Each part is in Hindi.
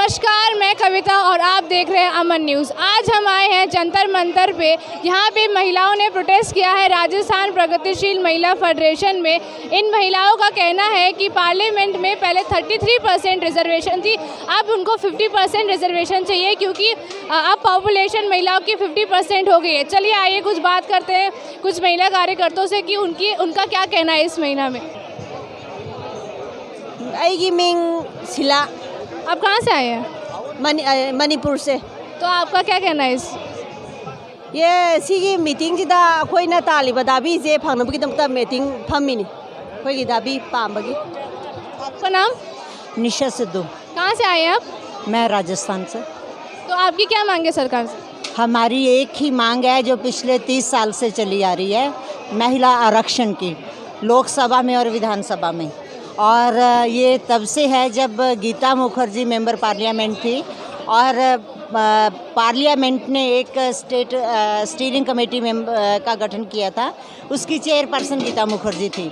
नमस्कार, मैं कविता और आप देख रहे हैं अमन न्यूज़। आज हम आए हैं जंतर मंतर पे। यहाँ पे महिलाओं ने प्रोटेस्ट किया है राजस्थान प्रगतिशील महिला फेडरेशन में। इन महिलाओं का कहना है कि पार्लियामेंट में पहले 33% रिजर्वेशन थी, अब उनको 50% रिजर्वेशन चाहिए क्योंकि अब पॉपुलेशन महिलाओं की 50% हो गई है। चलिए आइए कुछ बात करते हैं कुछ महिला कार्यकर्ताओं से कि उनका क्या कहना है इस महीना में। शिला। आप कहाँ से आए हैं? मणिपुर से। तो आपका क्या कहना है इस ये सिगी मीटिंग जिदा कोई ना तालिबा दाबी जे फंगनबगी दमता मीटिंग फमिनी कोई की दाबी पामबगी। आपका नाम? निशा सिद्धू। कहाँ से आए हैं आप? मैं राजस्थान से। तो आपकी क्या मांग है सरकार से? हमारी एक ही मांग है जो पिछले 30 साल से चली आ रही है, महिला आरक्षण की, लोकसभा में और विधानसभा में। और ये तब से है जब गीता मुखर्जी मेंबर पार्लियामेंट थी और पार्लियामेंट ने एक स्टीयरिंग कमेटी का गठन किया था, उसकी चेयरपर्सन गीता मुखर्जी थी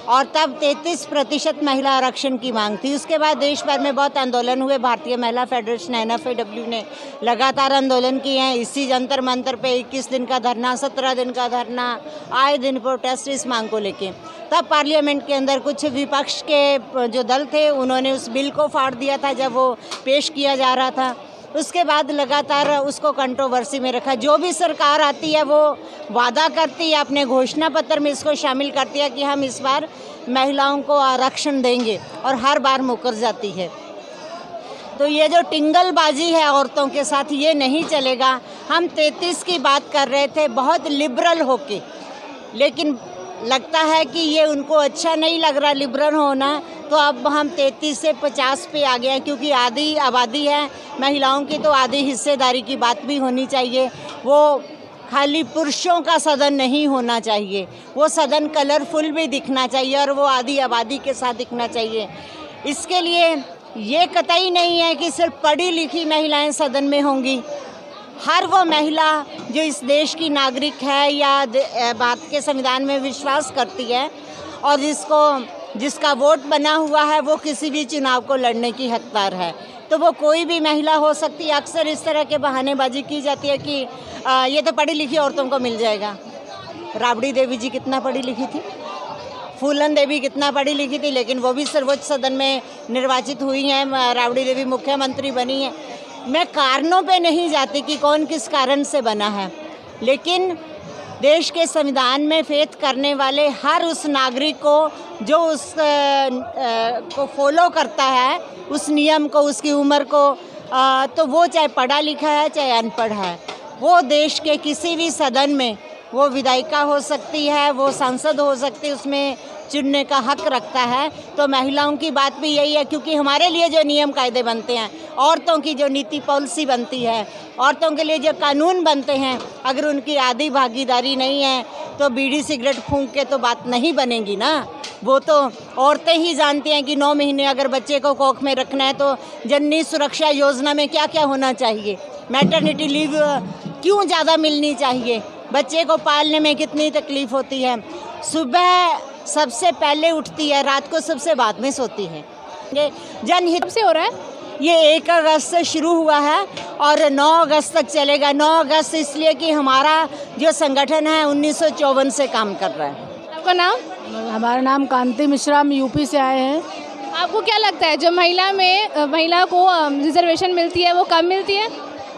और तब 33% महिला आरक्षण की मांग थी। उसके बाद देश भर में बहुत आंदोलन हुए। भारतीय महिला फेडरेशन NFAW ने लगातार आंदोलन किए हैं। इसी जंतर मंतर पे 21 दिन का धरना, 17 दिन का धरना, आए दिन प्रोटेस्ट इस मांग को लेके। तब पार्लियामेंट के अंदर कुछ विपक्ष के जो दल थे उन्होंने उस बिल को फाड़ दिया था जब वो पेश किया जा रहा था। उसके बाद लगातार उसको कंट्रोवर्सी में रखा। जो भी सरकार आती है वो वादा करती है, अपने घोषणा पत्र में इसको शामिल करती है कि हम इस बार महिलाओं को आरक्षण देंगे और हर बार मुकर जाती है। तो ये जो टिंगलबाजी है औरतों के साथ, ये नहीं चलेगा। हम 33 की बात कर रहे थे बहुत लिबरल होके, लेकिन लगता है कि ये उनको अच्छा नहीं लग रहा लिबरल होना, तो अब हम 33 से 50 पे आ गए हैं क्योंकि आधी आबादी है महिलाओं की, तो आधी हिस्सेदारी की बात भी होनी चाहिए। वो खाली पुरुषों का सदन नहीं होना चाहिए, वो सदन कलरफुल भी दिखना चाहिए और वो आधी आबादी के साथ दिखना चाहिए। इसके लिए ये कतई नहीं है कि सिर्फ पढ़ी लिखी महिलाएं सदन में होंगी। हर वो महिला जो इस देश की नागरिक है या भारत के संविधान में विश्वास करती है और जिसका वोट बना हुआ है, वो किसी भी चुनाव को लड़ने की हकदार है। तो वो कोई भी महिला हो सकती है। अक्सर इस तरह के बहानेबाजी की जाती है कि ये तो पढ़ी लिखी औरतों को मिल जाएगा। राबड़ी देवी जी कितना पढ़ी लिखी थी, फूलन देवी कितना पढ़ी लिखी थी, लेकिन वो भी सर्वोच्च सदन में निर्वाचित हुई हैं। राबड़ी देवी मुख्यमंत्री बनी है। मैं कारणों पे नहीं जाती कि कौन किस कारण से बना है, लेकिन देश के संविधान में फेथ करने वाले हर उस नागरिक को जो को फॉलो करता है, उस नियम को, उसकी उम्र को, तो वो चाहे पढ़ा लिखा है चाहे अनपढ़ है, वो देश के किसी भी सदन में, वो विधायिका हो सकती है, वो सांसद हो सकती है, उसमें चुनने का हक रखता है। तो महिलाओं की बात भी यही है क्योंकि हमारे लिए जो नियम कायदे बनते हैं, औरतों की जो नीति पॉलिसी बनती है, औरतों के लिए जो कानून बनते हैं, अगर उनकी आधी भागीदारी नहीं है तो बीड़ी सिगरेट फूंक के तो बात नहीं बनेगी ना। वो तो औरतें ही जानती हैं कि 9 महीने अगर बच्चे को कोख में रखना है तो जननी सुरक्षा योजना में क्या क्या होना चाहिए, मैटरनिटी लीव क्यों ज़्यादा मिलनी चाहिए, बच्चे को पालने में कितनी तकलीफ़ होती है, सुबह सबसे पहले उठती है, रात को सबसे बाद में सोती है। ये जनहित से हो रहा है। ये 1 अगस्त से शुरू हुआ है और 9 अगस्त तक चलेगा। 9 अगस्त इसलिए कि हमारा जो संगठन है 1954 से काम कर रहा है। आपका नाम? हमारा नाम कांति मिश्रा, हम यूपी से आए हैं। आपको क्या लगता है जो महिला को रिजर्वेशन मिलती है वो कम मिलती है?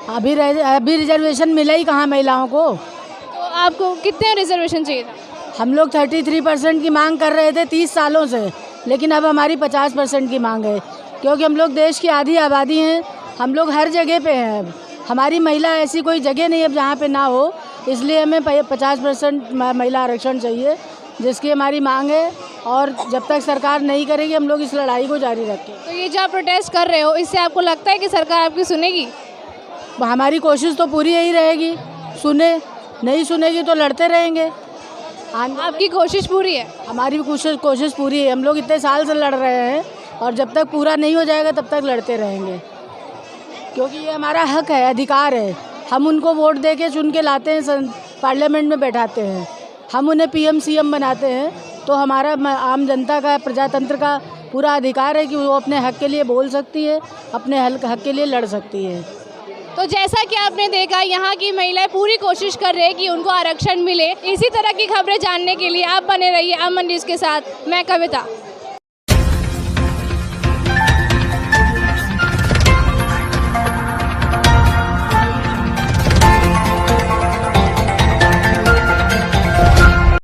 अभी रिजर्वेशन मिला ही कहाँ महिलाओं को। तो आपको कितने रिजर्वेशन चाहिए था? हम लोग 33% की मांग कर रहे थे 30 सालों से, लेकिन अब हमारी 50% की मांग है क्योंकि हम लोग देश की आधी आबादी हैं। हम लोग हर जगह पे हैं। हमारी महिला ऐसी कोई जगह नहीं है जहाँ पे ना हो, इसलिए हमें 50% महिला आरक्षण चाहिए, जिसकी हमारी मांग है। और जब तक सरकार नहीं करेगी हम लोग इस लड़ाई को जारी रखें। तो ये जो आप प्रोटेस्ट कर रहे हो, इससे आपको लगता है कि सरकार आपकी सुनेगी? हमारी कोशिश तो पूरी यही रहेगी, सुने, नहीं सुनेगी तो लड़ते रहेंगे। आपकी कोशिश पूरी है? हमारी कोशिश पूरी है। हम लोग इतने साल से लड़ रहे हैं और जब तक पूरा नहीं हो जाएगा तब तक लड़ते रहेंगे क्योंकि ये हमारा हक है, अधिकार है। हम उनको वोट दे के चुन के लाते हैं, पार्लियामेंट में बैठाते हैं, हम उन्हें PM CM बनाते हैं, तो हमारा आम जनता का, प्रजातंत्र का पूरा अधिकार है कि वो अपने हक के लिए बोल सकती है, अपने हक के लिए लड़ सकती है। तो जैसा कि आपने देखा, यहाँ की महिलाएं पूरी कोशिश कर रही है कि उनको आरक्षण मिले। इसी तरह की खबरें जानने के लिए आप बने रहिए अमन न्यूज़ के साथ। मैं कविता।